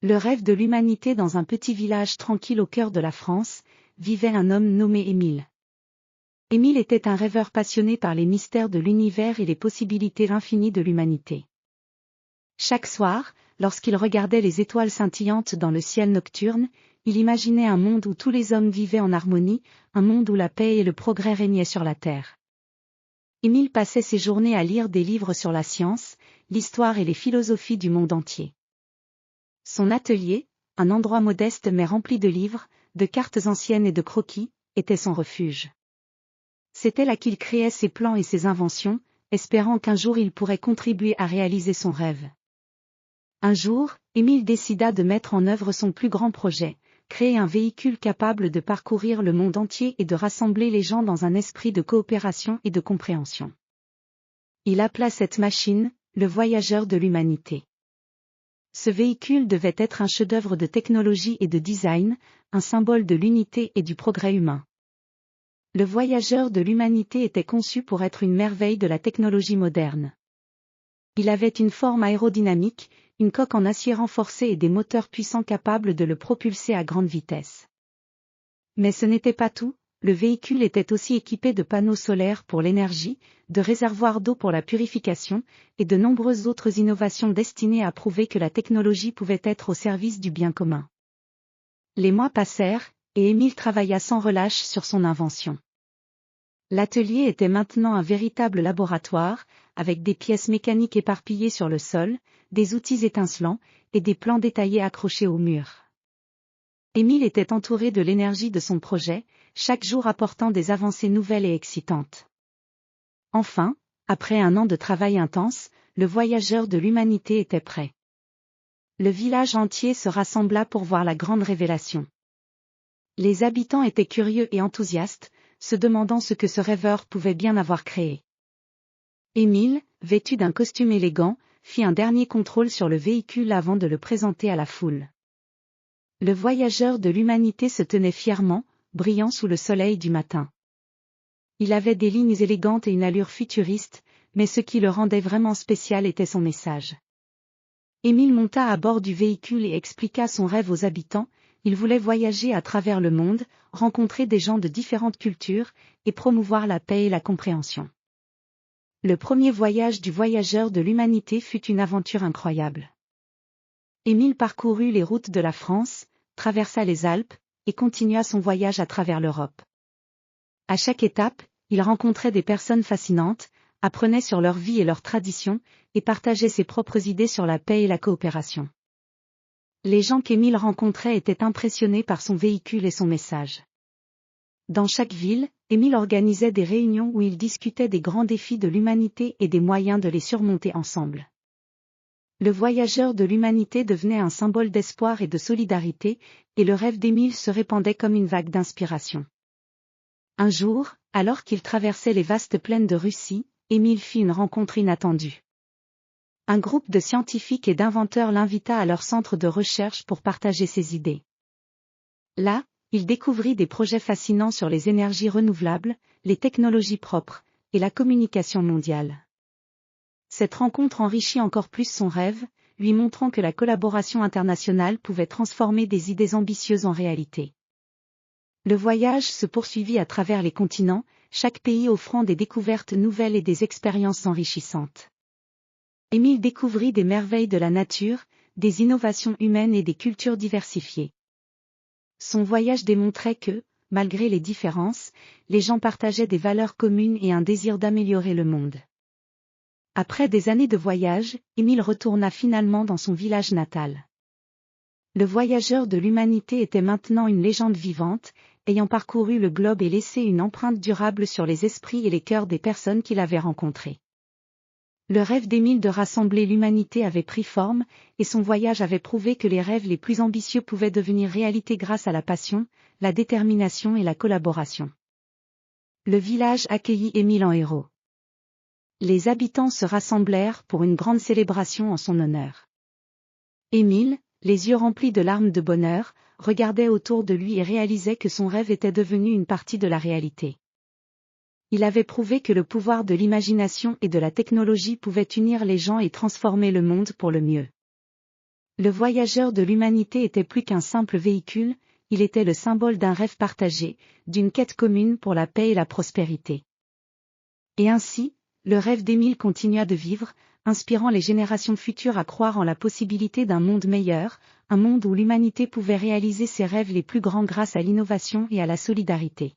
Le rêve de l'humanité. Dans un petit village tranquille au cœur de la France, vivait un homme nommé Émile. Émile était un rêveur passionné par les mystères de l'univers et les possibilités infinies de l'humanité. Chaque soir, lorsqu'il regardait les étoiles scintillantes dans le ciel nocturne, il imaginait un monde où tous les hommes vivaient en harmonie, un monde où la paix et le progrès régnaient sur la terre. Émile passait ses journées à lire des livres sur la science, l'histoire et les philosophies du monde entier. Son atelier, un endroit modeste mais rempli de livres, de cartes anciennes et de croquis, était son refuge. C'était là qu'il créait ses plans et ses inventions, espérant qu'un jour il pourrait contribuer à réaliser son rêve. Un jour, Émile décida de mettre en œuvre son plus grand projet, créer un véhicule capable de parcourir le monde entier et de rassembler les gens dans un esprit de coopération et de compréhension. Il appela cette machine, le voyageur de l'humanité. Ce véhicule devait être un chef-d'œuvre de technologie et de design, un symbole de l'unité et du progrès humain. Le voyageur de l'humanité était conçu pour être une merveille de la technologie moderne. Il avait une forme aérodynamique, une coque en acier renforcé et des moteurs puissants capables de le propulser à grande vitesse. Mais ce n'était pas tout, le véhicule était aussi équipé de panneaux solaires pour l'énergie, de réservoirs d'eau pour la purification, et de nombreuses autres innovations destinées à prouver que la technologie pouvait être au service du bien commun. Les mois passèrent, et Émile travailla sans relâche sur son invention. L'atelier était maintenant un véritable laboratoire, avec des pièces mécaniques éparpillées sur le sol, des outils étincelants, et des plans détaillés accrochés au mur. Émile était entouré de l'énergie de son projet, chaque jour apportant des avancées nouvelles et excitantes. Enfin, après un an de travail intense, le voyageur de l'humanité était prêt. Le village entier se rassembla pour voir la grande révélation. Les habitants étaient curieux et enthousiastes, se demandant ce que ce rêveur pouvait bien avoir créé. Émile, vêtu d'un costume élégant, fit un dernier contrôle sur le véhicule avant de le présenter à la foule. Le voyageur de l'humanité se tenait fièrement, brillant sous le soleil du matin. Il avait des lignes élégantes et une allure futuriste, mais ce qui le rendait vraiment spécial était son message. Émile monta à bord du véhicule et expliqua son rêve aux habitants. Il voulait voyager à travers le monde, rencontrer des gens de différentes cultures, et promouvoir la paix et la compréhension. Le premier voyage du voyageur de l'humanité fut une aventure incroyable. Émile parcourut les routes de la France, traversa les Alpes, et continua son voyage à travers l'Europe. À chaque étape, il rencontrait des personnes fascinantes, apprenait sur leur vie et leurs traditions, et partageait ses propres idées sur la paix et la coopération. Les gens qu'Émile rencontrait étaient impressionnés par son véhicule et son message. Dans chaque ville, Émile organisait des réunions où il discutait des grands défis de l'humanité et des moyens de les surmonter ensemble. Le voyageur de l'humanité devenait un symbole d'espoir et de solidarité, et le rêve d'Émile se répandait comme une vague d'inspiration. Un jour, alors qu'il traversait les vastes plaines de Russie, Émile fit une rencontre inattendue. Un groupe de scientifiques et d'inventeurs l'invita à leur centre de recherche pour partager ses idées. Là, il découvrit des projets fascinants sur les énergies renouvelables, les technologies propres, et la communication mondiale. Cette rencontre enrichit encore plus son rêve, lui montrant que la collaboration internationale pouvait transformer des idées ambitieuses en réalité. Le voyage se poursuivit à travers les continents, chaque pays offrant des découvertes nouvelles et des expériences enrichissantes. Émile découvrit des merveilles de la nature, des innovations humaines et des cultures diversifiées. Son voyage démontrait que, malgré les différences, les gens partageaient des valeurs communes et un désir d'améliorer le monde. Après des années de voyage, Émile retourna finalement dans son village natal. Le voyageur de l'humanité était maintenant une légende vivante, ayant parcouru le globe et laissé une empreinte durable sur les esprits et les cœurs des personnes qu'il avait rencontrées. Le rêve d'Émile de rassembler l'humanité avait pris forme, et son voyage avait prouvé que les rêves les plus ambitieux pouvaient devenir réalité grâce à la passion, la détermination et la collaboration. Le village accueillit Émile en héros. Les habitants se rassemblèrent pour une grande célébration en son honneur. Émile, les yeux remplis de larmes de bonheur, regardait autour de lui et réalisait que son rêve était devenu une partie de la réalité. Il avait prouvé que le pouvoir de l'imagination et de la technologie pouvait unir les gens et transformer le monde pour le mieux. Le voyageur de l'humanité était plus qu'un simple véhicule, il était le symbole d'un rêve partagé, d'une quête commune pour la paix et la prospérité. Et ainsi, le rêve d'Émile continua de vivre, inspirant les générations futures à croire en la possibilité d'un monde meilleur, un monde où l'humanité pouvait réaliser ses rêves les plus grands grâce à l'innovation et à la solidarité.